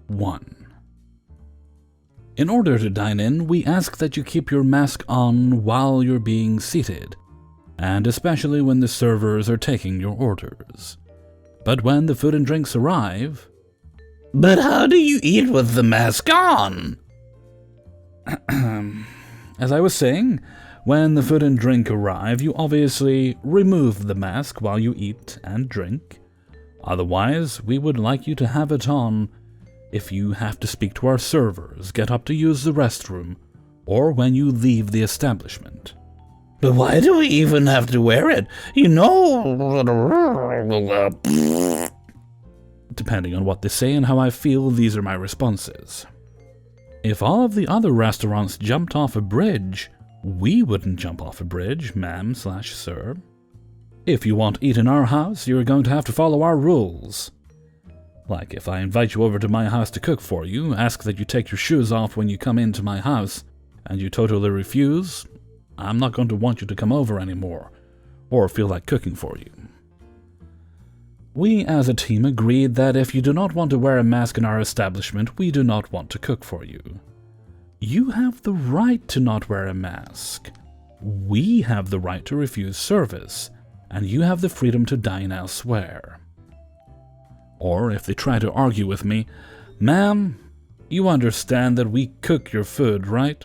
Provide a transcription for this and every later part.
1. In order to dine in, we ask that you keep your mask on while you're being seated, and especially when the servers are taking your orders. But when the food and drinks arrive... But how do you eat with the mask on? As I was saying, when the food and drink arrive, you obviously remove the mask while you eat and drink. Otherwise, we would like you to have it on if you have to speak to our servers, get up to use the restroom, or when you leave the establishment. But why do we even have to wear it? You know... Depending on what they say and how I feel, these are my responses. If all of the other restaurants jumped off a bridge, we wouldn't jump off a bridge, ma'am/sir. If you want to eat in our house, you're going to have to follow our rules. Like if I invite you over to my house to cook for you, ask that you take your shoes off when you come into my house, and you totally refuse, I'm not going to want you to come over anymore, or feel like cooking for you. We as a team agreed that if you do not want to wear a mask in our establishment, we do not want to cook for you. You have the right to not wear a mask. We have the right to refuse service, and you have the freedom to dine elsewhere. Or if they try to argue with me, ma'am, you understand that we cook your food, right?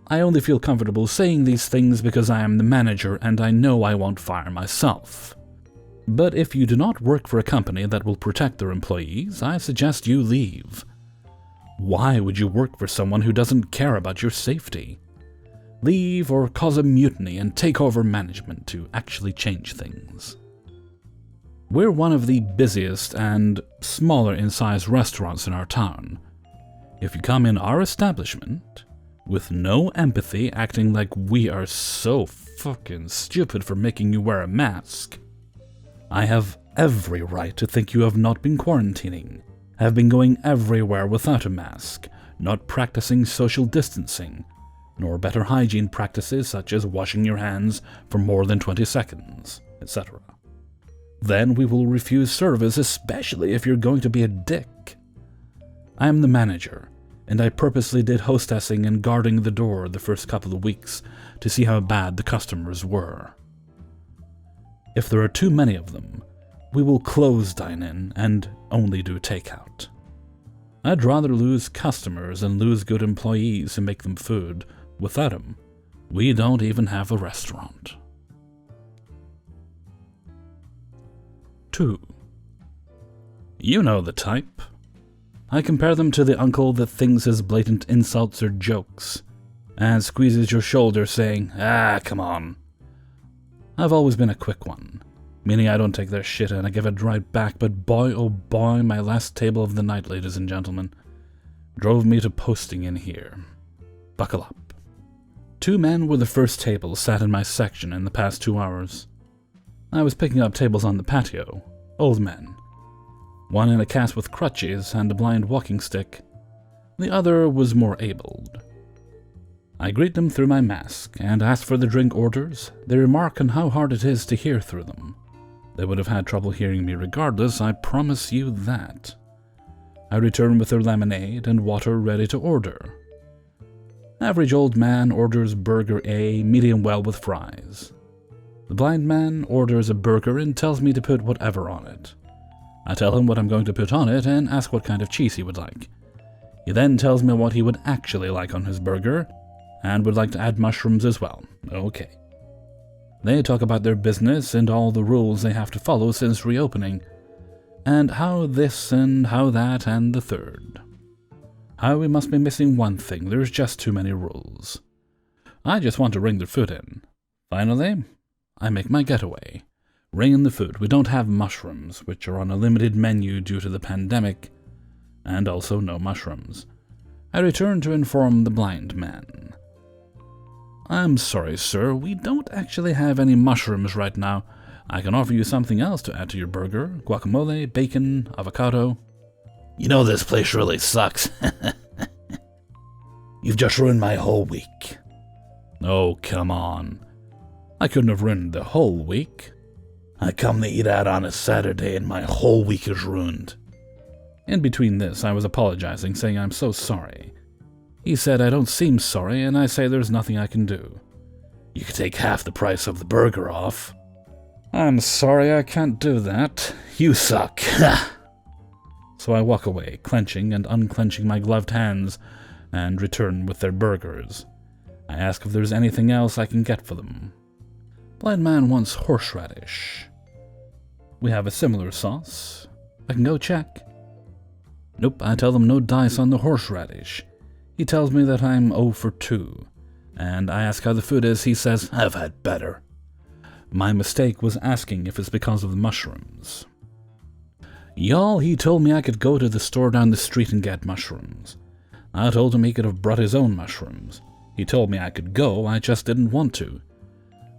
I only feel comfortable saying these things because I am the manager and I know I won't fire myself. But if you do not work for a company that will protect their employees, I suggest you leave. Why would you work for someone who doesn't care about your safety? Leave or cause a mutiny and take over management to actually change things. We're one of the busiest and smaller in size restaurants in our town. If you come in our establishment with no empathy, acting like we are so fucking stupid for making you wear a mask, I have every right to think you have not been quarantining, have been going everywhere without a mask, not practicing social distancing, nor better hygiene practices such as washing your hands for more than 20 seconds, etc. Then we will refuse service, especially if you're going to be a dick. I am the manager, and I purposely did hostessing and guarding the door the first couple of weeks to see how bad the customers were. If there are too many of them, we will close dine-in and only do takeout. I'd rather lose customers than lose good employees who make them food. Without them, we don't even have a restaurant. 2. You know the type. I compare them to the uncle that thinks his blatant insults are jokes, and squeezes your shoulder saying, "Ah, come on." I've always been a quick one, meaning I don't take their shit and I give it right back, but boy oh boy, my last table of the night, ladies and gentlemen, drove me to posting in here. Buckle up. 2 men were the first tables sat in my section in the past 2 hours. I was picking up tables on the patio, old men. One in a cast with crutches and a blind walking stick. The other was more abled. I greet them through my mask and ask for the drink orders. They remark on how hard it is to hear through them. They would have had trouble hearing me regardless, I promise you that. I return with their lemonade and water ready to order. Average old man orders burger A, medium well with fries. The blind man orders a burger and tells me to put whatever on it. I tell him what I'm going to put on it and ask what kind of cheese he would like. He then tells me what he would actually like on his burger, and would like to add mushrooms as well. Okay. They talk about their business and all the rules they have to follow since reopening, and how this and how that and the third. How we must be missing one thing, there's just too many rules. I just want to ring their food in. Finally, I make my getaway. Ring in the food. We don't have mushrooms, which are on a limited menu due to the pandemic, and also no mushrooms. I return to inform the blind man. I'm sorry, sir, we don't actually have any mushrooms right now. I can offer you something else to add to your burger. Guacamole, bacon, avocado. You know this place really sucks. You've just ruined my whole week. Oh, come on. I couldn't have ruined the whole week. I come to eat out on a Saturday and my whole week is ruined. In between this, I was apologizing, saying I'm so sorry. He said I don't seem sorry, and I say there's nothing I can do. You could take half the price of the burger off. I'm sorry, I can't do that. You suck. So I walk away, clenching and unclenching my gloved hands, and return with their burgers. I ask if there's anything else I can get for them. Blind man wants horseradish. We have a similar sauce. I can go check. Nope, I tell them no dice on the horseradish. He tells me that I'm 0 for 2, and I ask how the food is. He says, I've had better. My mistake was asking if it's because of the mushrooms. Y'all, he told me I could go to the store down the street and get mushrooms. I told him he could have brought his own mushrooms. He told me I could go, I just didn't want to.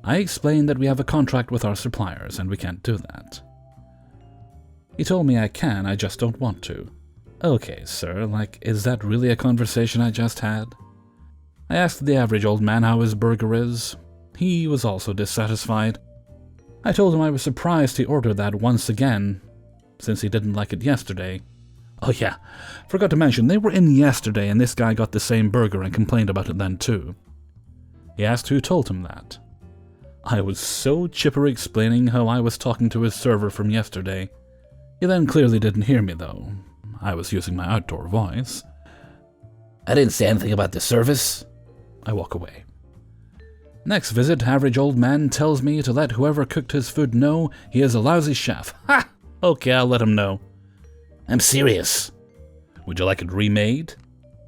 I explained that we have a contract with our suppliers and we can't do that. He told me I can, I just don't want to. Okay, sir, is that really a conversation I just had? I asked the average old man how his burger is. He was also dissatisfied. I told him I was surprised he ordered that once again, since he didn't like it yesterday. Oh yeah, forgot to mention, they were in yesterday and this guy got the same burger and complained about it then too. He asked who told him that. I was so chipper explaining how I was talking to his server from yesterday. He then clearly didn't hear me though. I was using my outdoor voice. I didn't say anything about the service. I walk away. Next visit, average old man tells me to let whoever cooked his food know he is a lousy chef. Ha! Okay, I'll let him know. I'm serious. Would you like it remade?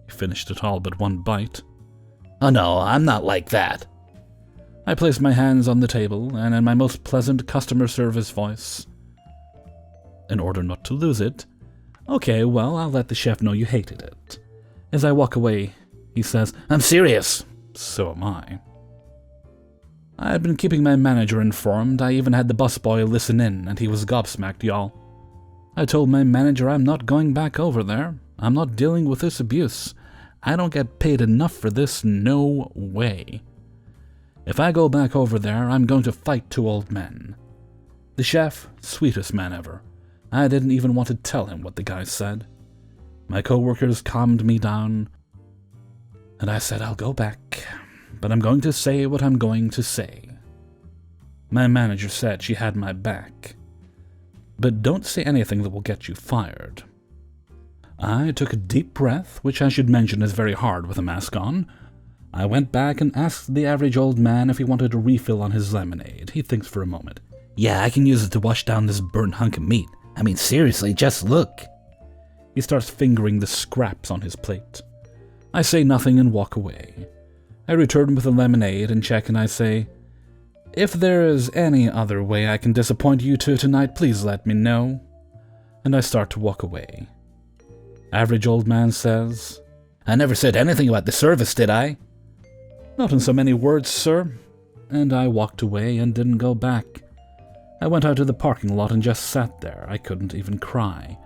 He finished it all but one bite. Oh no, I'm not like that. I placed my hands on the table, and in my most pleasant customer service voice, in order not to lose it, okay, well, I'll let the chef know you hated it. As I walk away, he says, I'm serious. So am I. I had been keeping my manager informed. I even had the busboy listen in, and he was gobsmacked, y'all. I told my manager I'm not going back over there. I'm not dealing with this abuse. I don't get paid enough for this, no way. If I go back over there, I'm going to fight 2 old men. The chef, sweetest man ever. I didn't even want to tell him what the guy said. My co-workers calmed me down, and I said I'll go back, but I'm going to say what I'm going to say. My manager said she had my back, but don't say anything that will get you fired. I took a deep breath, which I should mention is very hard with a mask on. I went back and asked the average old man if he wanted a refill on his lemonade. He thinks for a moment. Yeah, I can use it to wash down this burnt hunk of meat. I mean, seriously, just look. He starts fingering the scraps on his plate. I say nothing and walk away. I return with the lemonade and check, and I say, if there is any other way I can disappoint you two tonight, please let me know. And I start to walk away. Average old man says, I never said anything about the service, did I? Not in so many words, sir. And I walked away and didn't go back. I went out to the parking lot and just sat there. I couldn't even cry.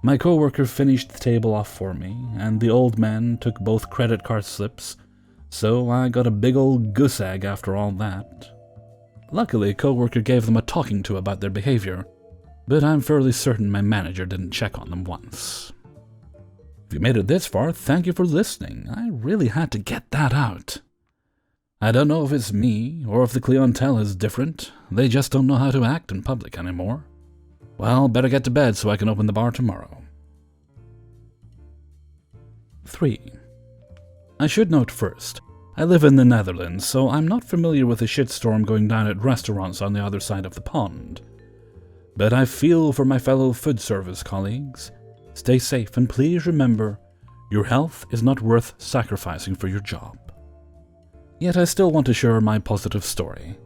My coworker finished the table off for me, and the old man took both credit card slips, so I got a big old goose egg after all that. Luckily, a coworker gave them a talking to about their behavior, but I'm fairly certain my manager didn't check on them once. If you made it this far, thank you for listening. I really had to get that out. I don't know if it's me, or if the clientele is different. They just don't know how to act in public anymore. Well, better get to bed so I can open the bar tomorrow. 3. I should note first, I live in the Netherlands, so I'm not familiar with the shitstorm going down at restaurants on the other side of the pond. But I feel for my fellow food service colleagues. Stay safe and please remember, your health is not worth sacrificing for your job. Yet I still want to share my positive story.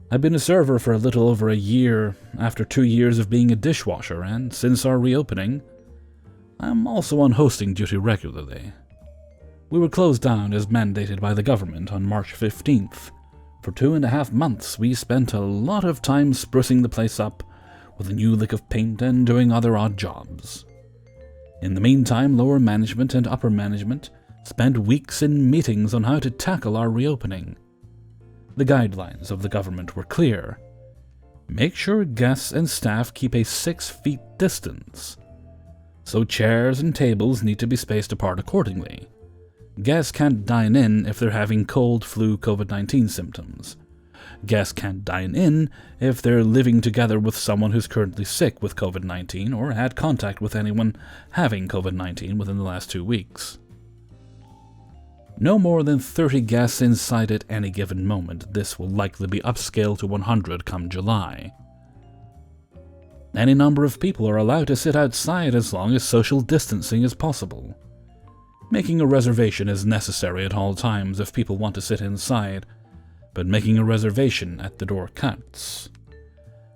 I've been a server for a little over a year after 2 years of being a dishwasher, and since our reopening, I'm also on hosting duty regularly. We were closed down as mandated by the government on March 15th. For 2.5 months, we spent a lot of time sprucing the place up with a new lick of paint and doing other odd jobs. In the meantime, lower management and upper management spent weeks in meetings on how to tackle our reopening. The guidelines of the government were clear. Make sure guests and staff keep a 6 feet distance. so chairs and tables need to be spaced apart accordingly. Guests can't dine in if they're having cold, flu, COVID-19 symptoms. Guests can't dine in if they're living together with someone who's currently sick with COVID-19 or had contact with anyone having COVID-19 within the last 2 weeks. No more than 30 guests inside at any given moment. This will likely be upscaled to 100 come July. Any number of people are allowed to sit outside as long as social distancing is possible. Making a reservation is necessary at all times if people want to sit inside, but making a reservation at the door counts.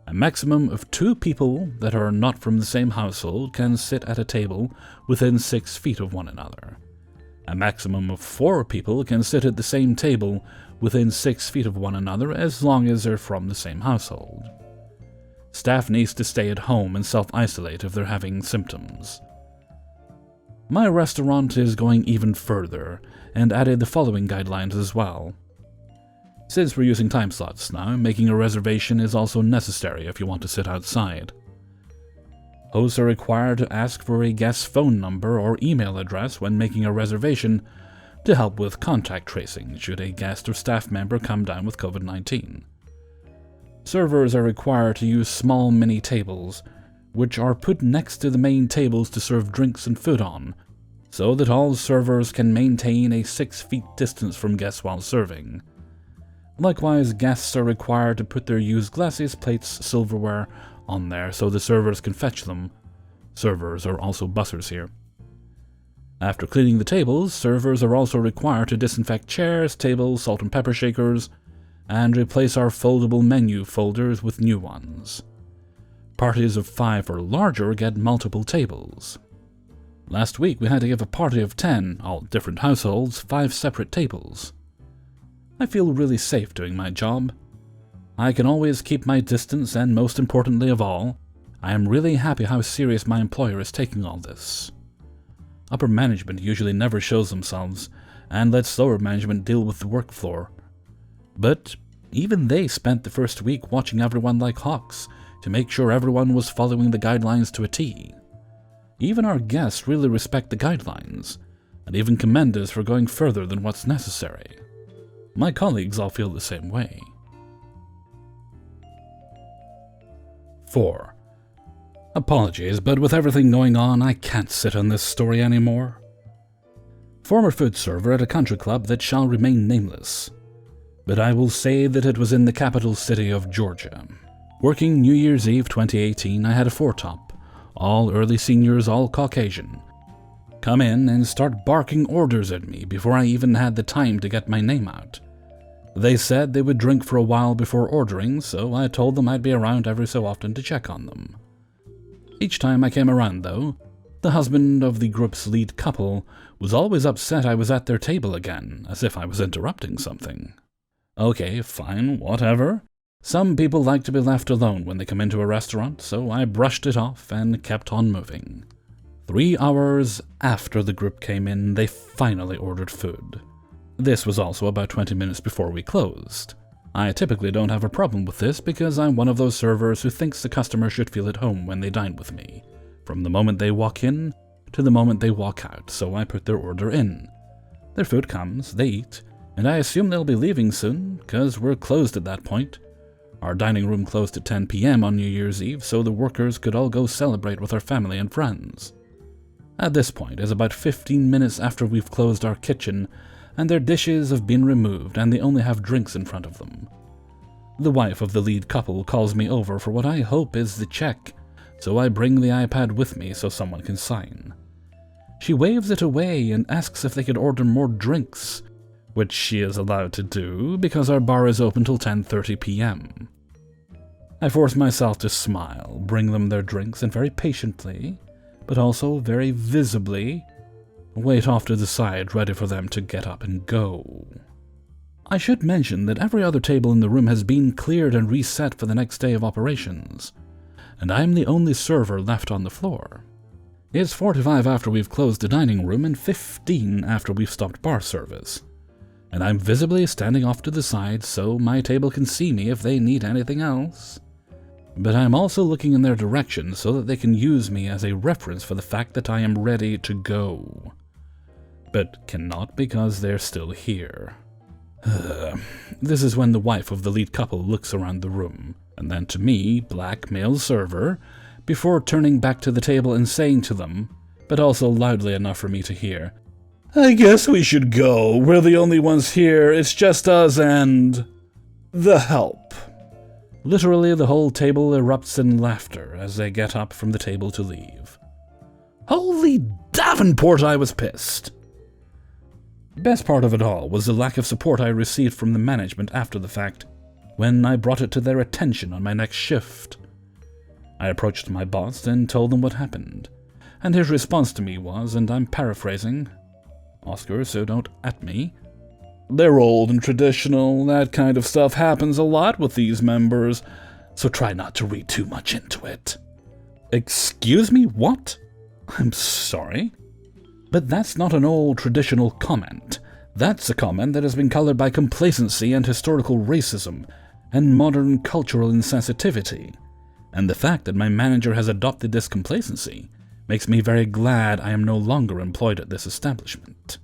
A maximum of 2 people that are not from the same household can sit at a table within 6 feet of one another. A maximum of 4 people can sit at the same table within 6 feet of one another as long as they're from the same household. Staff needs to stay at home and self-isolate if they're having symptoms. My restaurant is going even further and added the following guidelines as well. Since we're using time slots now, making a reservation is also necessary if you want to sit outside. Hosts are required to ask for a guest's phone number or email address when making a reservation to help with contact tracing should a guest or staff member come down with COVID-19. Servers are required to use small mini tables, which are put next to the main tables to serve drinks and food on, so that all servers can maintain a 6 feet distance from guests while serving. Likewise, guests are required to put their used glasses, plates, silverware on there so the servers can fetch them. Servers are also bussers here. After cleaning the tables, servers are also required to disinfect chairs, tables, salt and pepper shakers, and replace our foldable menu folders with new ones. Parties of 5 or larger get multiple tables. Last week we had to give a party of 10, all different households, 5 separate tables. I feel really safe doing my job. I can always keep my distance, and most importantly of all, I am really happy how serious my employer is taking all this. Upper management usually never shows themselves, and lets lower management deal with the work floor. But even they spent the first week watching everyone like hawks to make sure everyone was following the guidelines to a T. Even our guests really respect the guidelines, and even commend us for going further than what's necessary. My colleagues all feel the same way. 4. Apologies, but with everything going on, I can't sit on this story anymore. Former food server at a country club that shall remain nameless, but I will say that it was in the capital city of Georgia. Working New Year's Eve 2018, I had a 4-top, all early seniors, all Caucasian, come in and start barking orders at me before I even had the time to get my name out. They said they would drink for a while before ordering, so I told them I'd be around every so often to check on them. Each time I came around, though, the husband of the group's lead couple was always upset I was at their table again, as if I was interrupting something. Okay, fine, whatever. Some people like to be left alone when they come into a restaurant, so I brushed it off and kept on moving. 3 hours after the group came in, they finally ordered food. This was also about 20 minutes before we closed. I typically don't have a problem with this because I'm one of those servers who thinks the customer should feel at home when they dine with me, from the moment they walk in to the moment they walk out, so I put their order in. Their food comes, they eat, and I assume they'll be leaving soon, because we're closed at that point. Our dining room closed at 10 p.m. on New Year's Eve, so the workers could all go celebrate with our family and friends. At this point, it's about 15 minutes after we've closed our kitchen, and their dishes have been removed, and they only have drinks in front of them. The wife of the lead couple calls me over for what I hope is the check, so I bring the iPad with me so someone can sign. She waves it away and asks if they could order more drinks, which she is allowed to do because our bar is open till 10:30 p.m. I force myself to smile, bring them their drinks, and very patiently, but also very visibly, wait off to the side ready for them to get up and go. I should mention that every other table in the room has been cleared and reset for the next day of operations, and I am the only server left on the floor. It's 45 after we've closed the dining room and 15 after we've stopped bar service, and I'm visibly standing off to the side so my table can see me if they need anything else. but I am also looking in their direction so that they can use me as a reference for the fact that I am ready to go. But cannot because they're still here. This is when the wife of the lead couple looks around the room, and then to me, black male server, before turning back to the table and saying to them, but also loudly enough for me to hear, "I guess we should go. We're the only ones here. It's just us and the help." Literally, the whole table erupts in laughter as they get up from the table to leave. Holy Davenport, I was pissed! Best part of it all was the lack of support I received from the management after the fact, when I brought it to their attention on my next shift. I approached my boss and told him what happened, and his response to me was, and I'm paraphrasing, "Oscar, so don't at me. They're old and traditional, that kind of stuff happens a lot with these members, so try not to read too much into it." Excuse me, what? I'm sorry? But that's not an old traditional comment. That's a comment that has been colored by complacency and historical racism and modern cultural insensitivity. And the fact that my manager has adopted this complacency makes me very glad I am no longer employed at this establishment.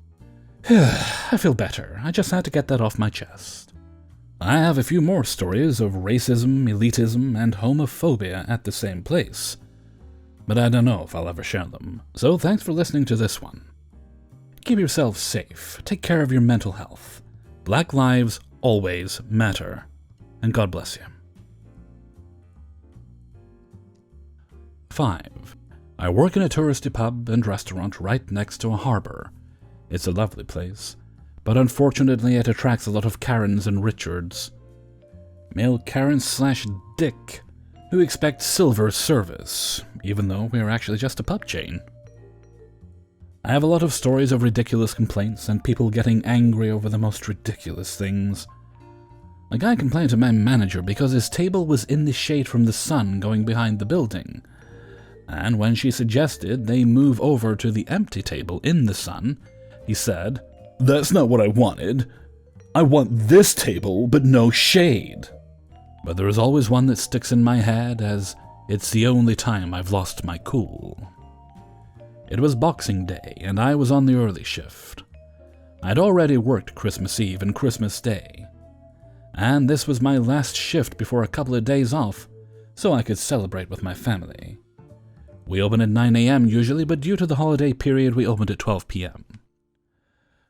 I feel better. I just had to get that off my chest. I have a few more stories of racism, elitism, and homophobia at the same place, but I don't know if I'll ever share them, so thanks for listening to this one. Keep yourself safe, take care of your mental health. Black lives always matter, and God bless you. 5. I work in a touristy pub and restaurant right next to a harbor. It's a lovely place, but unfortunately it attracts a lot of Karens and Richards. Male Karen/Dick, who expect silver service, even though we are actually just a pub chain. I have a lot of stories of ridiculous complaints and people getting angry over the most ridiculous things. A guy complained to my manager because his table was in the shade from the sun going behind the building, and when she suggested they move over to the empty table in the sun, he said, "That's not what I wanted. I want this table, but no shade." But there is always one that sticks in my head, as it's the only time I've lost my cool. It was Boxing Day, and I was on the early shift. I'd already worked Christmas Eve and Christmas Day, and this was my last shift before a couple of days off, so I could celebrate with my family. We open at 9 a.m. usually, but due to the holiday period, we opened at 12 p.m.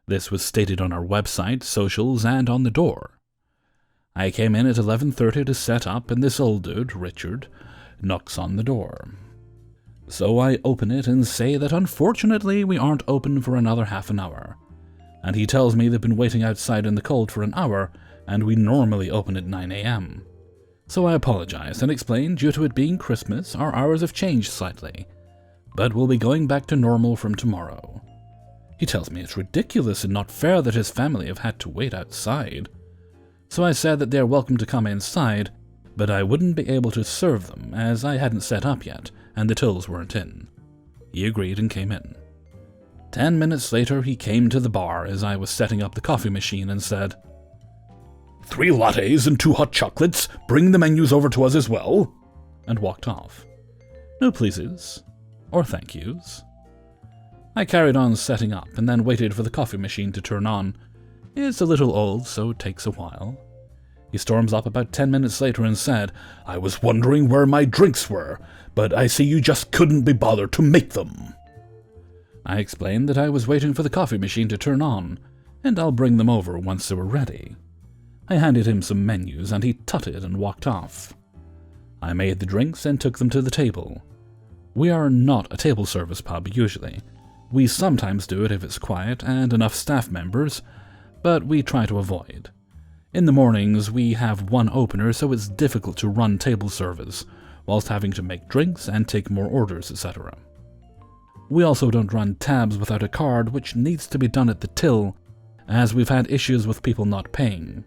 This was stated on our website, socials, and on the door. I came in at 11:30 to set up, and this old dude, Richard, knocks on the door. So I open it and say that unfortunately we aren't open for another half an hour, and he tells me they've been waiting outside in the cold for an hour, and we normally open at 9 a.m. So I apologized and explained due to it being Christmas, our hours have changed slightly, but we'll be going back to normal from tomorrow. He tells me it's ridiculous and not fair that his family have had to wait outside. So I said that they're welcome to come inside, but I wouldn't be able to serve them as I hadn't set up yet and the tills weren't in. He agreed and came in. 10 minutes later he came to the bar as I was setting up the coffee machine and said, "3 lattes and 2 hot chocolates, bring the menus over to us as well," and walked off. No pleases, or thank yous. I carried on setting up and then waited for the coffee machine to turn on. It's a little old, so it takes a while. He storms up about 10 minutes later and said, "I was wondering where my drinks were, but I see you just couldn't be bothered to make them." I explained that I was waiting for the coffee machine to turn on, and I'll bring them over once they were ready. I handed him some menus, and he tutted and walked off. I made the drinks and took them to the table. We are not a table service pub usually. We sometimes do it if it's quiet and enough staff members, but we try to avoid. In the mornings, we have one opener, so it's difficult to run table service, whilst having to make drinks and take more orders, etc. We also don't run tabs without a card, which needs to be done at the till, as we've had issues with people not paying.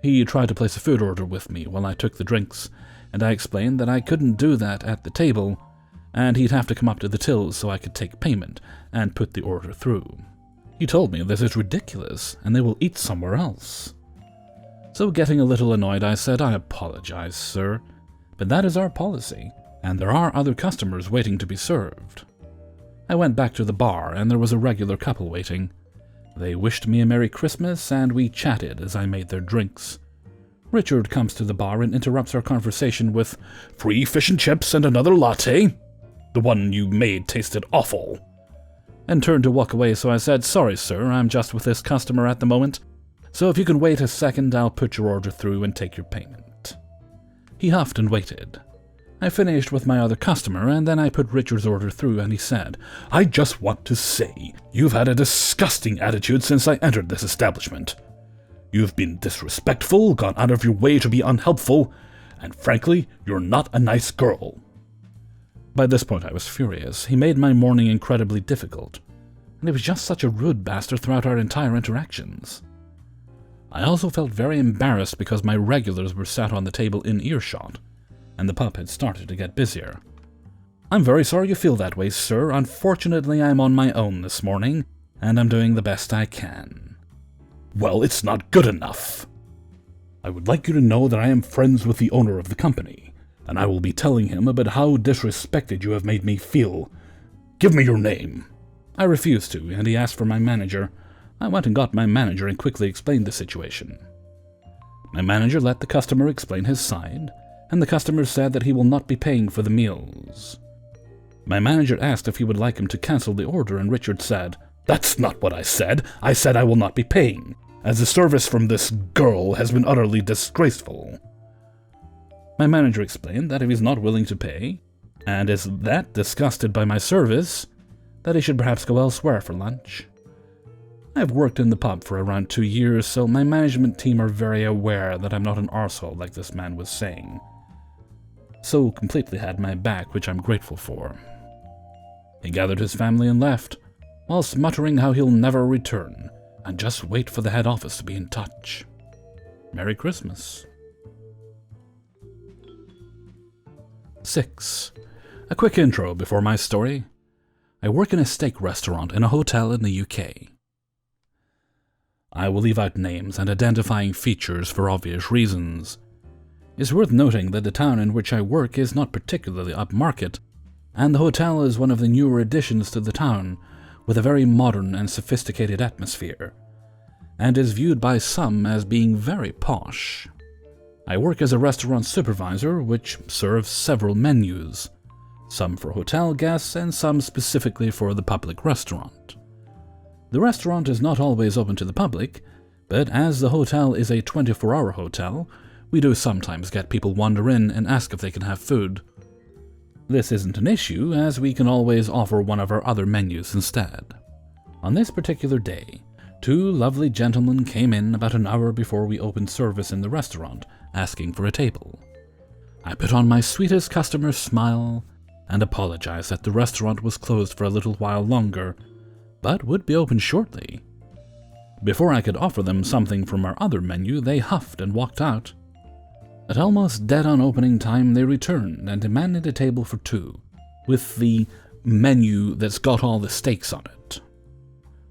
He tried to place a food order with me while I took the drinks, and I explained that I couldn't do that at the table, and he'd have to come up to the tills so I could take payment and put the order through. He told me this is ridiculous, and they will eat somewhere else. So getting a little annoyed, I said, "I apologize, sir. but that is our policy, and there are other customers waiting to be served. I went back to the bar, and there was a regular couple waiting. They wished me a Merry Christmas, and we chatted as I made their drinks. Richard comes to the bar and interrupts our conversation with, "Free fish and chips and another latte? The one you made tasted awful," and turned to walk away, so I said, "Sorry, sir, I'm just with this customer at the moment, so if you can wait a second, I'll put your order through and take your payment." He huffed and waited. I finished with my other customer, and then I put Richard's order through, and he said, "I just want to say, you've had a disgusting attitude since I entered this establishment. You've been disrespectful, gone out of your way to be unhelpful, and frankly, you're not a nice girl." By this point I was furious. He made my morning incredibly difficult, and he was just such a rude bastard throughout our entire interactions. I also felt very embarrassed because my regulars were sat on the table in earshot, and the pub had started to get busier. "I'm very sorry you feel that way, sir. Unfortunately, I'm on my own this morning, and I'm doing the best I can." "Well, it's not good enough. I would like you to know that I am friends with the owner of the company, and I will be telling him about how disrespected you have made me feel. Give me your name." I refused to, and he asked for my manager. I went and got my manager and quickly explained the situation. My manager let the customer explain his side, and the customer said that he will not be paying for the meals. My manager asked if he would like him to cancel the order, and Richard said, "That's not what I said. I said I will not be paying, as the service from this girl has been utterly disgraceful." My manager explained that if he's not willing to pay, and is that disgusted by my service, that he should perhaps go elsewhere for lunch. I've worked in the pub for around 2 years, so my management team are very aware that I'm not an arsehole like this man was saying. So completely had my back, which I'm grateful for. He gathered his family and left, whilst muttering how he'll never return, and just wait for the head office to be in touch. Merry Christmas. 6. A quick intro before my story. I work in a steak restaurant in a hotel in the UK. I will leave out names and identifying features for obvious reasons. It's worth noting that the town in which I work is not particularly upmarket, and the hotel is one of the newer additions to the town, with a very modern and sophisticated atmosphere, and is viewed by some as being very posh. I work as a restaurant supervisor, which serves several menus, some for hotel guests and some specifically for the public restaurant. The restaurant is not always open to the public, but as the hotel is a 24-hour hotel, we do sometimes get people wander in and ask if they can have food. This isn't an issue, as we can always offer one of our other menus instead. On this particular day, 2 lovely gentlemen came in about an hour before we opened service in the restaurant, asking for a table. I put on my sweetest customer smile and apologized that the restaurant was closed for a little while longer, but would be open shortly. Before I could offer them something from our other menu, they huffed and walked out. At almost dead on opening time, they returned and demanded a table for 2, with the menu that's got all the steaks on it.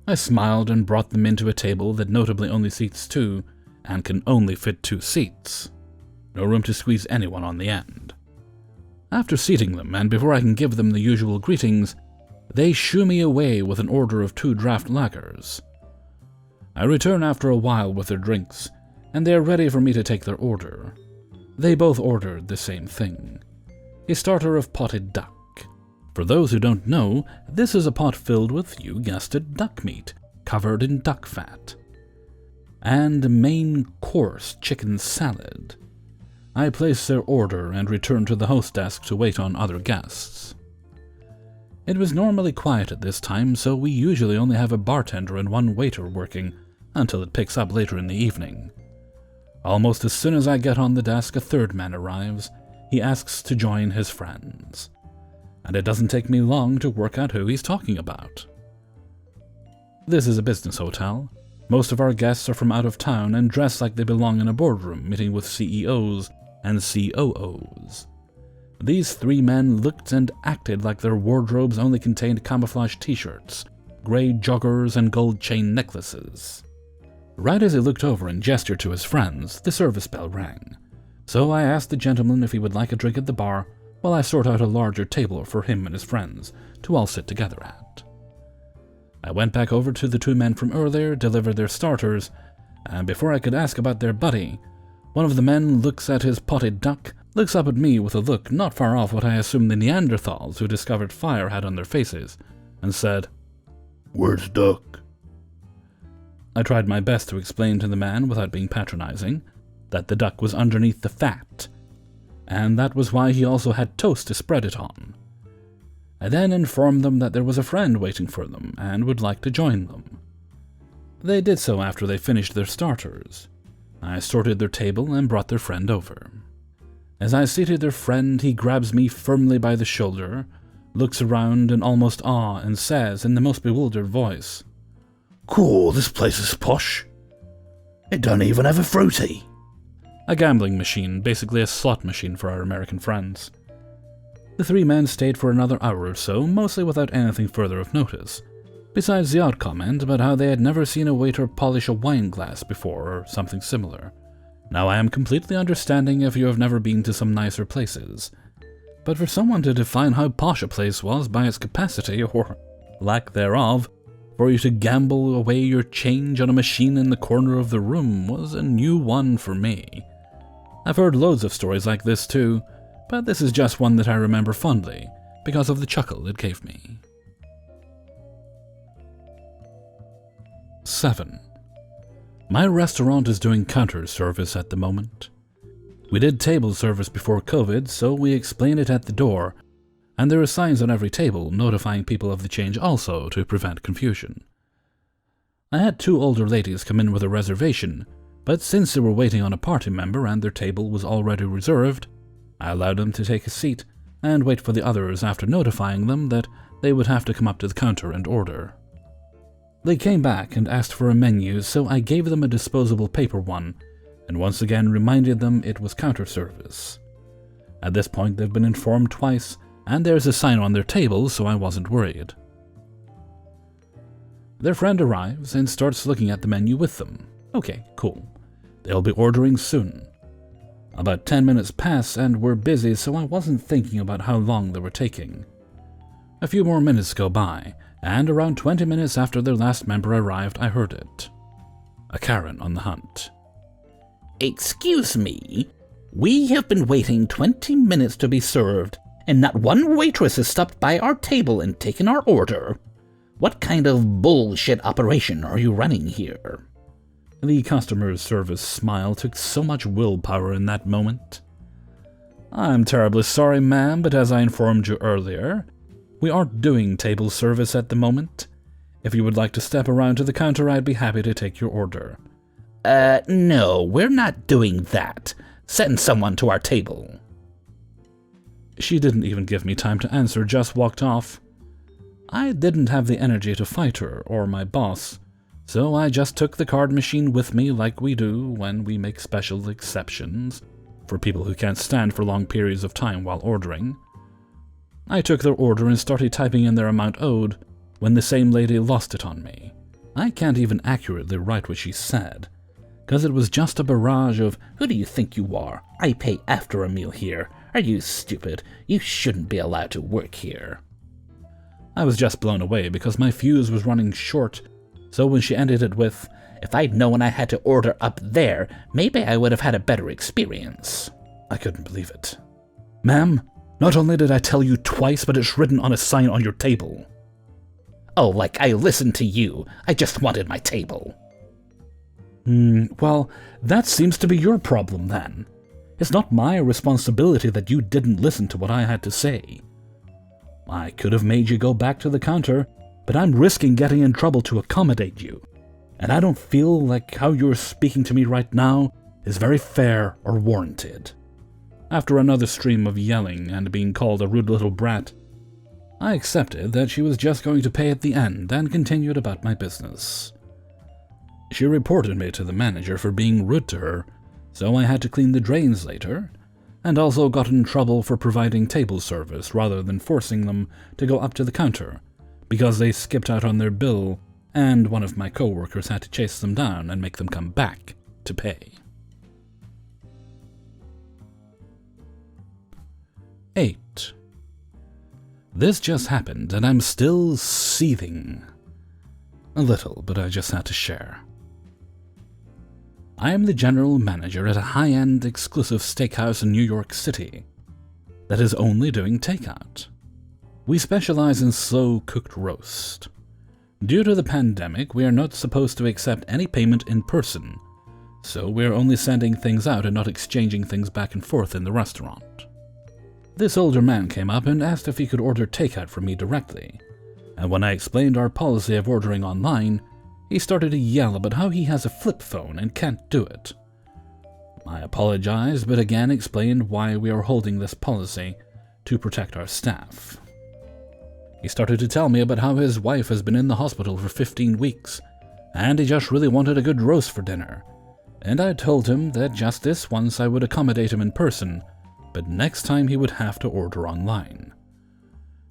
I smiled and brought them into a table that notably only seats 2, and can only fit 2 seats. No room to squeeze anyone on the end. After seating them, and before I can give them the usual greetings, they shoo me away with an order of 2 draft lagers. I return after a while with their drinks, and they are ready for me to take their order. They both ordered the same thing, a starter of potted duck. For those who don't know, this is a pot filled with, you guessed it, duck meat, covered in duck fat. And a main course chicken salad. I place their order and return to the host desk to wait on other guests. It was normally quiet at this time, so we usually only have a bartender and 1 waiter working, until it picks up later in the evening. Almost as soon as I get on the desk, a 3rd man arrives. He asks to join his friends, and it doesn't take me long to work out who he's talking about. This is a business hotel. Most of our guests are from out of town and dress like they belong in a boardroom meeting with CEOs and COOs. These 3 men looked and acted like their wardrobes only contained camouflage t-shirts, grey joggers, and gold chain necklaces. Right as he looked over and gestured to his friends, the service bell rang. So I asked the gentleman if he would like a drink at the bar while I sort out a larger table for him and his friends to all sit together at. I went back over to the two men from earlier, delivered their starters, and before I could ask about their buddy, one of the men looks at his potted duck, looks up at me with a look not far off what I assume the Neanderthals who discovered fire had on their faces, and said, "Where's Duck?" I tried my best to explain to the man, without being patronizing, that the duck was underneath the fat, and that was why he also had toast to spread it on. I then informed them that there was a friend waiting for them and would like to join them. They did so after they finished their starters. I sorted their table and brought their friend over. As I seated their friend, he grabs me firmly by the shoulder, looks around in almost awe, and says in the most bewildered voice, "Cool, this place is posh. It don't even have a fruity." A gambling machine, basically a slot machine for our American friends. The three men stayed for another hour or so, mostly without anything further of notice, besides the odd comment about how they had never seen a waiter polish a wine glass before or something similar. Now I am completely understanding if you have never been to some nicer places, but for someone to define how posh a place was by its capacity, or lack thereof, for you to gamble away your change on a machine in the corner of the room was a new one for me. I've heard loads of stories like this too, but this is just one that I remember fondly because of the chuckle it gave me. 7. My restaurant is doing counter service at the moment. We did table service before COVID, so we explain it at the door, and there are signs on every table notifying people of the change also to prevent confusion. I had two older ladies come in with a reservation, but since they were waiting on a party member and their table was already reserved, I allowed them to take a seat and wait for the others after notifying them that they would have to come up to the counter and order. They came back and asked for a menu, so I gave them a disposable paper one, and once again reminded them it was counter service. At this point they've been informed twice, and there's a sign on their table, so I wasn't worried. Their friend arrives and starts looking at the menu with them. Okay, cool. They'll be ordering soon. About 10 minutes pass and we're busy, so I wasn't thinking about how long they were taking. A few more minutes go by, and around 20 minutes after their last member arrived, I heard it. A Karen on the hunt. "Excuse me, we have been waiting 20 minutes to be served, and not one waitress has stopped by our table and taken our order. What kind of bullshit operation are you running here?" The customer service smile took so much willpower in that moment. "I'm terribly sorry, ma'am, but as I informed you earlier, we aren't doing table service at the moment. If you would like to step around to the counter, I'd be happy to take your order." No, we're not doing that. Send someone to our table." She didn't even give me time to answer, just walked off. I didn't have the energy to fight her or my boss, so I just took the card machine with me like we do when we make special exceptions for people who can't stand for long periods of time while ordering. I took their order and started typing in their amount owed when the same lady lost it on me. I can't even accurately write what she said, because it was just a barrage of, "Who do you think you are? I pay after a meal here. Are you stupid? You shouldn't be allowed to work here." I was just blown away because my fuse was running short, so when she ended it with, "If I'd known I had to order up there, maybe I would have had a better experience," I couldn't believe it. "Ma'am, not only did I tell you twice, but it's written on a sign on your table." "Oh, like I listened to you. I just wanted my table." Well, that seems to be your problem then. It's not my responsibility that you didn't listen to what I had to say. I could have made you go back to the counter, but I'm risking getting in trouble to accommodate you, and I don't feel like how you're speaking to me right now is very fair or warranted." After another stream of yelling and being called a rude little brat, I accepted that she was just going to pay at the end and continued about my business. She reported me to the manager for being rude to her, so I had to clean the drains later, and also got in trouble for providing table service rather than forcing them to go up to the counter, because they skipped out on their bill, and one of my coworkers had to chase them down and make them come back to pay. 8. This just happened, and I'm still seething. A little, but I just had to share. I am the general manager at a high-end exclusive steakhouse in New York City that is only doing takeout. We specialize in slow-cooked roast. Due to the pandemic, we are not supposed to accept any payment in person, so we are only sending things out and not exchanging things back and forth in the restaurant. This older man came up and asked if he could order takeout from me directly, and when I explained our policy of ordering online, he started to yell about how he has a flip phone and can't do it. I apologized, but again explained why we are holding this policy to protect our staff. He started to tell me about how his wife has been in the hospital for 15 weeks, and he just really wanted a good roast for dinner, and I told him that just this once I would accommodate him in person, but next time he would have to order online.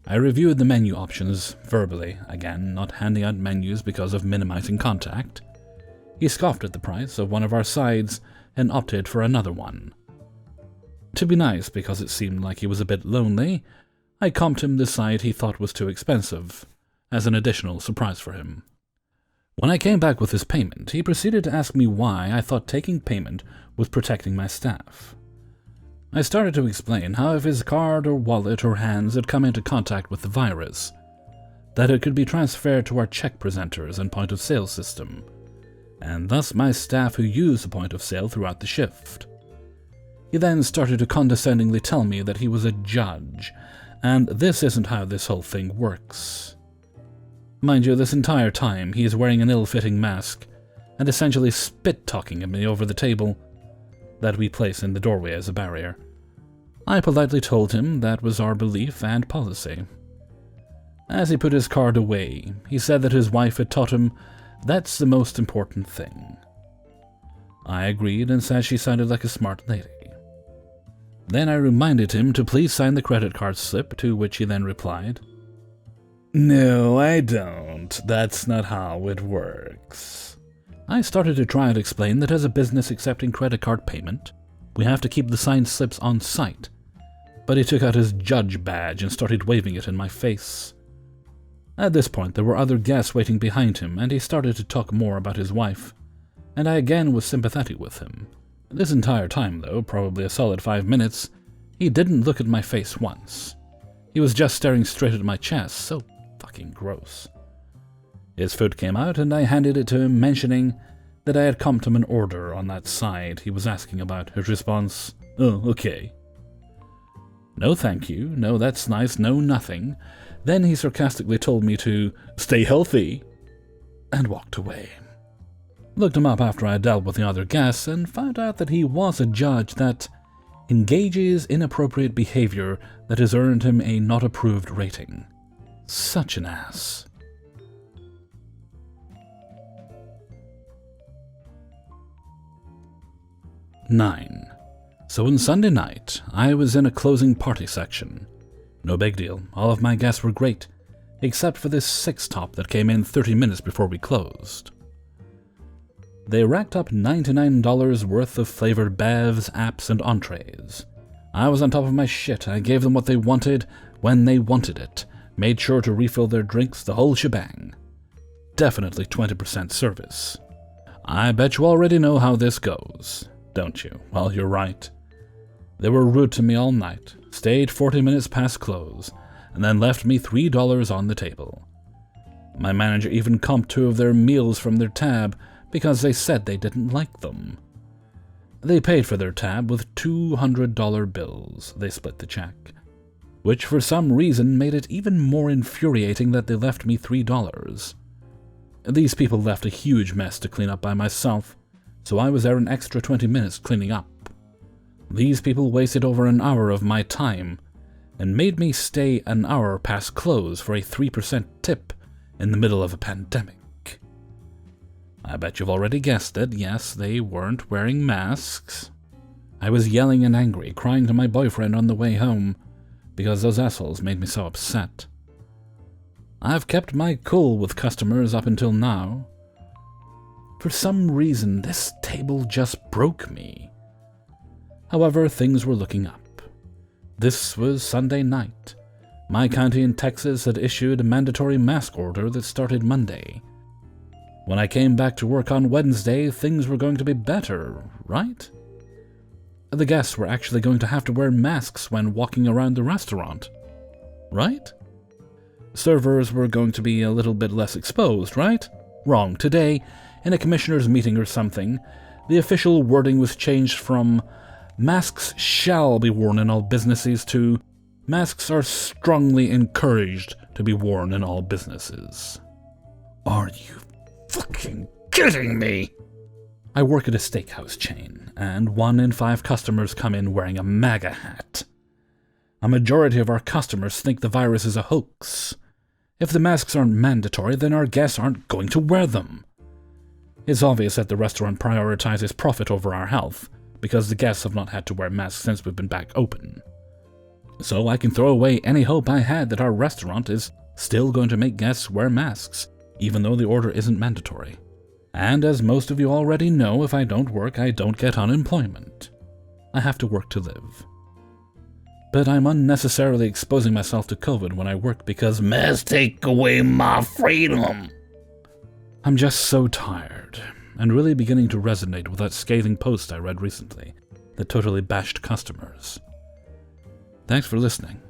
I reviewed the menu options verbally, again not handing out menus because of minimizing contact. He scoffed at the price of one of our sides and opted for another one. To be nice, because it seemed like he was a bit lonely, I comped him the side he thought was too expensive, as an additional surprise for him. When I came back with his payment, he proceeded to ask me why I thought taking payment was protecting my staff. I started to explain how if his card or wallet or hands had come into contact with the virus, that it could be transferred to our check presenters and point-of-sale system, and thus my staff who use the point-of-sale throughout the shift. He then started to condescendingly tell me that he was a judge, and this isn't how this whole thing works. Mind you, this entire time he is wearing an ill-fitting mask and essentially spit-talking at me over the table that we place in the doorway as a barrier. I politely told him that was our belief and policy. As he put his card away, he said that his wife had taught him that's the most important thing. I agreed and said she sounded like a smart lady. Then I reminded him to please sign the credit card slip, to which he then replied, "No, I don't. That's not how it works." I started to try and explain that as a business accepting credit card payment, we have to keep the signed slips on site, but he took out his judge badge and started waving it in my face. At this point, there were other guests waiting behind him, and he started to talk more about his wife, and I again was sympathetic with him. This entire time, though, probably a solid 5 minutes, he didn't look at my face once. He was just staring straight at my chest, so fucking gross. His food came out, and I handed it to him, mentioning that I had comped him an order on that side he was asking about. His response, "Oh, okay." "No thank you, no that's nice, no nothing." Then he sarcastically told me to stay healthy, and walked away. Looked him up after I dealt with the other guests, and found out that he was a judge that engages inappropriate behavior that has earned him a not approved rating. Such an ass. "9. So on Sunday night, I was in a closing party section. No big deal, all of my guests were great, except for this six-top that came in 30 minutes before we closed. They racked up $99 worth of flavored bevs, apps, and entrees. I was on top of my shit. I gave them what they wanted when they wanted it, made sure to refill their drinks, the whole shebang. Definitely 20% service. I bet you already know how this goes, don't you? Well, you're right. They were rude to me all night, stayed 40 minutes past close, and then left me $3 on the table. My manager even comped 2 of their meals from their tab because they said they didn't like them. They paid for their tab with $200 bills. They split the check, which for some reason made it even more infuriating that they left me $3. These people left a huge mess to clean up by myself, so I was there an extra 20 minutes cleaning up. These people wasted over an hour of my time and made me stay an hour past close for a 3% tip in the middle of a pandemic. I bet you've already guessed it. Yes, they weren't wearing masks. I was yelling and angry, crying to my boyfriend on the way home because those assholes made me so upset. I've kept my cool with customers up until now. For some reason, this table just broke me. However, things were looking up. This was Sunday night. My county in Texas had issued a mandatory mask order that started Monday. When I came back to work on Wednesday, things were going to be better, right? The guests were actually going to have to wear masks when walking around the restaurant, right? Servers were going to be a little bit less exposed, right? Wrong. Today, in a commissioner's meeting or something, the official wording was changed from "masks shall be worn in all businesses" to "masks are strongly encouraged to be worn in all businesses." Are you fucking kidding me? I work at a steakhouse chain, and 1 in 5 customers come in wearing a MAGA hat. A majority of our customers think the virus is a hoax. If the masks aren't mandatory, then our guests aren't going to wear them. It's obvious that the restaurant prioritizes profit over our health, because the guests have not had to wear masks since we've been back open. So I can throw away any hope I had that our restaurant is still going to make guests wear masks, even though the order isn't mandatory. And as most of you already know, if I don't work, I don't get unemployment. I have to work to live. But I'm unnecessarily exposing myself to COVID when I work because masks take away my freedom. I'm just so tired, and really beginning to resonate with that scathing post I read recently that totally bashed customers. Thanks for listening.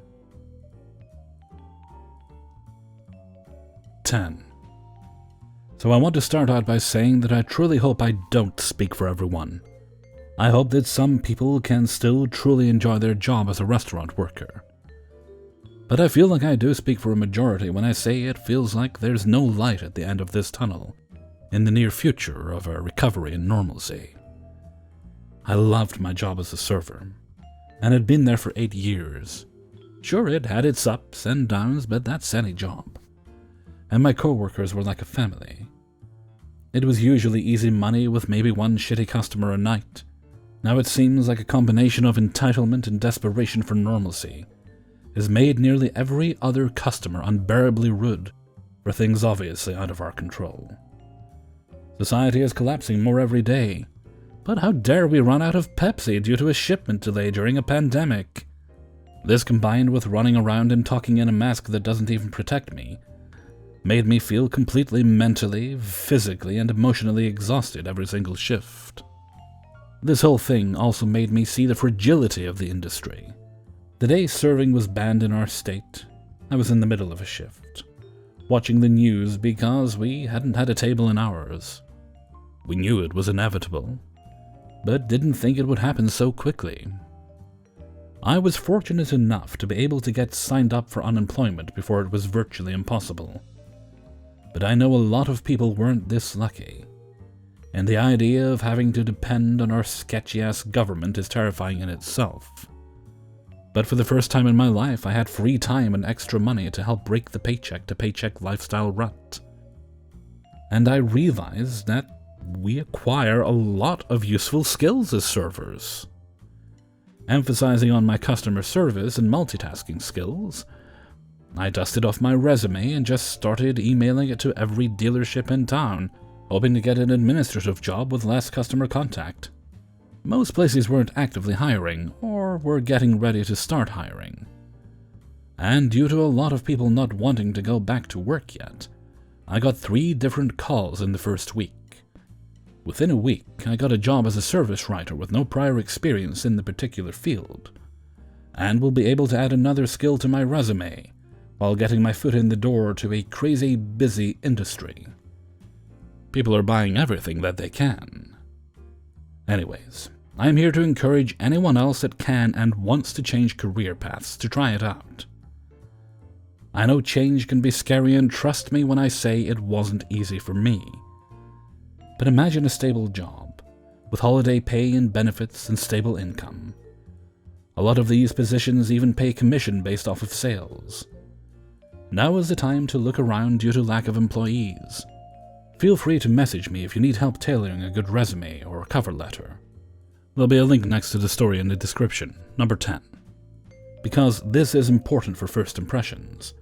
10. So I want to start out by saying that I truly hope I don't speak for everyone. I hope that some people can still truly enjoy their job as a restaurant worker. But I feel like I do speak for a majority when I say it feels like there's no light at the end of this tunnel in the near future of a recovery and normalcy. I loved my job as a server, and had been there for 8 years. Sure, it had its ups and downs, but that's any job. And my co-workers were like a family. It was usually easy money with maybe one shitty customer a night. Now it seems like a combination of entitlement and desperation for normalcy has made nearly every other customer unbearably rude for things obviously out of our control. Society is collapsing more every day, but how dare we run out of Pepsi due to a shipment delay during a pandemic? This, combined with running around and talking in a mask that doesn't even protect me, made me feel completely mentally, physically, and emotionally exhausted every single shift. This whole thing also made me see the fragility of the industry. The day serving was banned in our state, I was in the middle of a shift, watching the news because we hadn't had a table in hours. We knew it was inevitable, but didn't think it would happen so quickly. I was fortunate enough to be able to get signed up for unemployment before it was virtually impossible. But I know a lot of people weren't this lucky, and the idea of having to depend on our sketchy-ass government is terrifying in itself. But for the first time in my life, I had free time and extra money to help break the paycheck-to-paycheck lifestyle rut. And I realized that we acquire a lot of useful skills as servers. Emphasizing on my customer service and multitasking skills, I dusted off my resume and just started emailing it to every dealership in town, hoping to get an administrative job with less customer contact. Most places weren't actively hiring, or were getting ready to start hiring. And due to a lot of people not wanting to go back to work yet, I got 3 different calls in the first week. Within a week, I got a job as a service writer with no prior experience in the particular field, and will be able to add another skill to my resume, while getting my foot in the door to a crazy busy industry. People are buying everything that they can. Anyways, I'm here to encourage anyone else that can and wants to change career paths to try it out. I know change can be scary, and trust me when I say it wasn't easy for me. But imagine a stable job, with holiday pay and benefits and stable income. A lot of these positions even pay commission based off of sales. Now is the time to look around due to lack of employees. Feel free to message me if you need help tailoring a good resume or a cover letter. There'll be a link next to the story in the description, number 10. Because this is important for first impressions,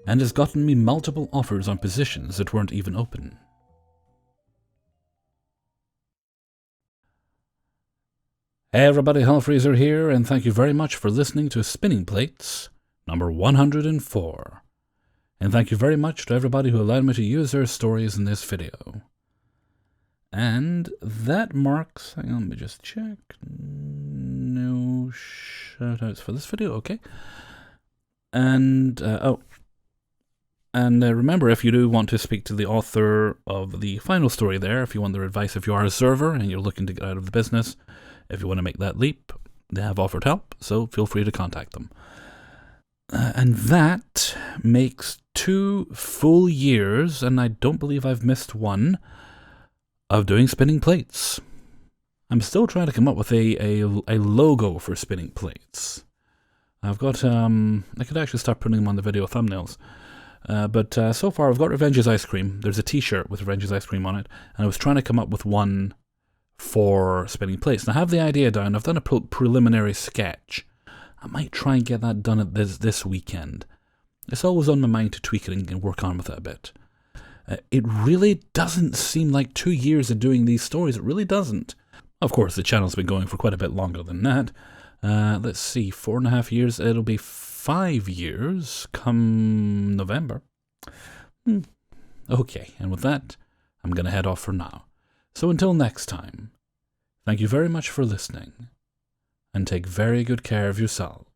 and has gotten me multiple offers on positions that weren't even open. Hey everybody, Hellfreezer here, and thank you very much for listening to Spinning Plates number 104. And thank you very much to everybody who allowed me to use their stories in this video. And that marks, hang on, let me just check. No shoutouts for this video, okay. And, remember, if you do want to speak to the author of the final story there, if you want their advice, if you are a server and you're looking to get out of the business, if you want to make that leap, they have offered help, so feel free to contact them. And that makes 2 full years, and I don't believe I've missed one, of doing Spinning Plates. I'm still trying to come up with a logo for Spinning Plates. I've got, I could actually start putting them on the video thumbnails. But so far I've got Revenge's Ice Cream. There's a t-shirt with Revenge's Ice Cream on it, and I was trying to come up with one for Spinning Plates. And I have the idea down. I've done a preliminary sketch. I might try and get that done at this weekend. It's always on my mind to tweak it and work on with it a bit. It really doesn't seem like 2 years of doing these stories. It really doesn't. Of course, the channel's been going for quite a bit longer than that. Let's see, 4.5 years. It'll be 5 years come November. Okay, and with that, I'm going to head off for now. So until next time, thank you very much for listening, and take very good care of yourselves.